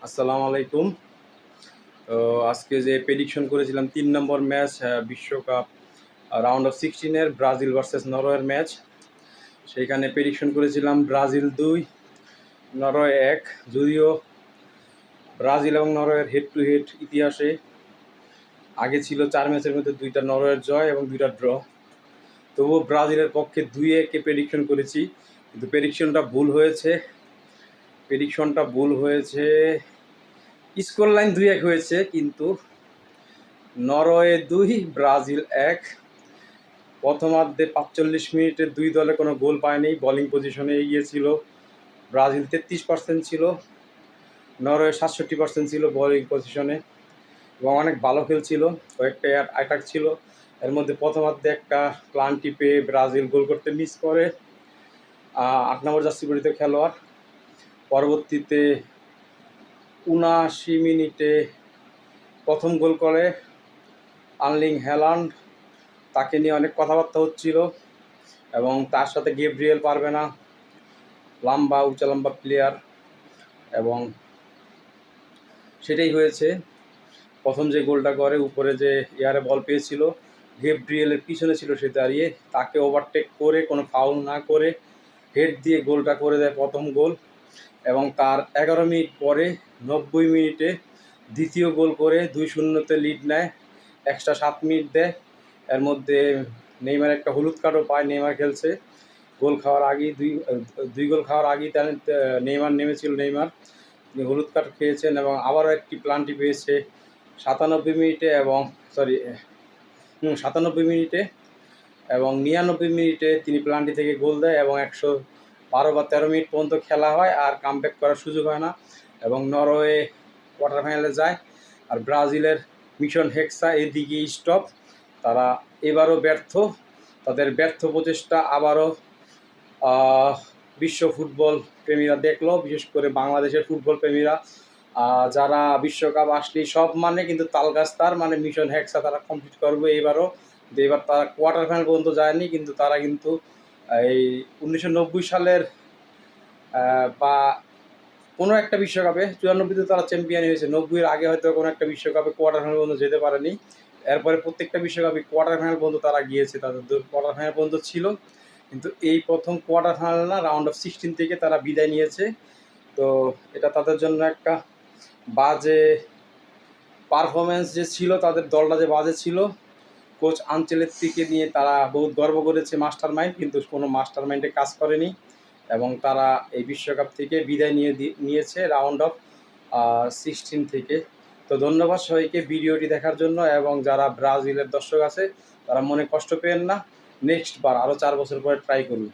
আসসালামু আলাইকুম। তো আজকে যে প্রেডিকশন করেছিলাম ৩ নম্বর ম্যাচ বিশ্বকাপ রাউন্ড অফ 16 এর ব্রাজিল ভার্সেস নরওয়ের ম্যাচ। সেইখানে প্রেডিকশন করেছিলাম ব্রাজিল ২, নরওয়ে ১। যদিও ব্রাজিল এবং নরওয়ের হেড টু হেড ইতিহাসে আগে ছিল ৪ ম্যাচের মধ্যে ২টা নরওয়ের জয় এবং ২টা ড্র। তবুও ব্রাজিলের পক্ষে ২-১-এ প্রেডিকশন করেছি, কিন্তু প্রেডিকশনটা ভুল হয়েছে। স্কোর লাইন ২-১ হয়েছে, কিন্তু নরওয়ে ২, ব্রাজিল ১। প্রথমার্ধে ৪৫ মিনিটে দুই দলে কোনো গোল পায়নি। বোলিং পজিশনে এগিয়ে ছিল। ব্রাজিল ৩৩% ছিল, নরওয়ে ৬৭% ছিল বোলিং পজিশনে এবং অনেক ভালো খেলছিল। কয়েকটা অ্যাটাক ছিল, এর মধ্যে প্রথমার্ধে একটা প্লান্টি পেয়ে ব্রাজিল গোল করতে মিস করে ৮ নম্বর জার্সি পরিহিত খেলোয়াড়। পরবর্তীতে ৭৯ মিনিটে প্রথম গোল করে আর্লিং হ্যালান্ড। তাকে নিয়ে অনেক কথাবার্তা হচ্ছিল এবং তার সাথে গ্যাব্রিয়েল পারবে না, উঁচা লম্বা প্লেয়ার, এবং সেটাই হয়েছে। প্রথম যে গোলটা করে উপরে যে এয়ারে বল পেয়েছিল, গ্যাব্রিয়েলের পিছনে ছিল সে দাঁড়িয়ে, তাকে ওভারটেক করে কোনো ফাউল না করে হেড দিয়ে গোলটা করে দেয় প্রথম গোল। এবং তার ১১ মিনিট পরে ৯০ মিনিটে দ্বিতীয় গোল করে ২-০-তে লিড নেয়। এক্সট্রা ৭ মিনিট দেয়। এর মধ্যে নেইমার একটা হলুদ কার্ডও পায়। নেইমার খেলছে, গোল খাওয়ার আগেই দুই গোল খাওয়ার আগেই তার নেইমার নেমেছিল। তিনি হলুদ কার্ড খেয়েছেন এবং আবারও একটি প্লান্টি পেয়েছে ৯৭ মিনিটে এবং ৯৭ মিনিটে এবং ৯৯ মিনিটে তিনি প্লান্টি থেকে গোল দেয় এবং ১১২ বা ১৩ মিনিট পর্যন্ত খেলা হয়, আর কামব্যাক করার সুযোগ হয় না এবং নরওয়ে কোয়ার্টার ফাইনালে যায়। আর ব্রাজিলের মিশন হেক্সা এদিকে স্টপ। তারা এবারও ব্যর্থ। তাদের ব্যর্থ প্রচেষ্টা আবারও বিশ্ব ফুটবল প্রেমীরা দেখলো, বিশেষ করে বাংলাদেশের ফুটবল প্রেমীরা, যারা বিশ্বকাপ আসলেই সব মানে, কিন্তু তালগাছ তার মানে মিশন হেক্সা তারা কমপ্লিট করবে এবারও। এবার তারা কোয়ার্টার ফাইনাল পর্যন্ত যায়নি, কিন্তু তারা কিন্তু এই ১৯৯০ সালের বা কোনো একটা বিশ্বকাপে ৯৪তে তারা চ্যাম্পিয়ন হয়েছে। ৯০-এর আগে হয়তো কোনো একটা বিশ্বকাপে কোয়ার্টার ফাইনাল পর্যন্ত যেতে পারেনি। এরপরে প্রত্যেকটা বিশ্বকাপে কোয়ার্টার ফাইনাল পর্যন্ত তারা গিয়েছে, তাদের কোয়ার্টার ফাইনাল পর্যন্ত ছিল, কিন্তু এই প্রথম কোয়ার্টার ফাইনাল না, রাউন্ড অফ 16 থেকে তারা বিদায় নিয়েছে। তো এটা তাদের জন্য একটা বাজে পারফরমেন্স যে ছিল, তাদের দলটা যে বাজে ছিল। কোচ আনচেলত্তিকে নিয়ে তারা বহুত গর্ব করেছে মাস্টার মাইন্ড, কিন্তু কোনো মাস্টার মাইন্ডে কাজ করেনি এবং তারা এই বিশ্বকাপ থেকে বিদায় নিয়েছে রাউন্ড অফ 16 থেকে। তো ধন্যবাদ সবাইকে ভিডিওটি দেখার জন্য, এবং যারা ব্রাজিলের দর্শক আছে তারা মনে কষ্ট পেয়েন না, নেক্সট বার আরও 4 বছর পরে ট্রাই করুন।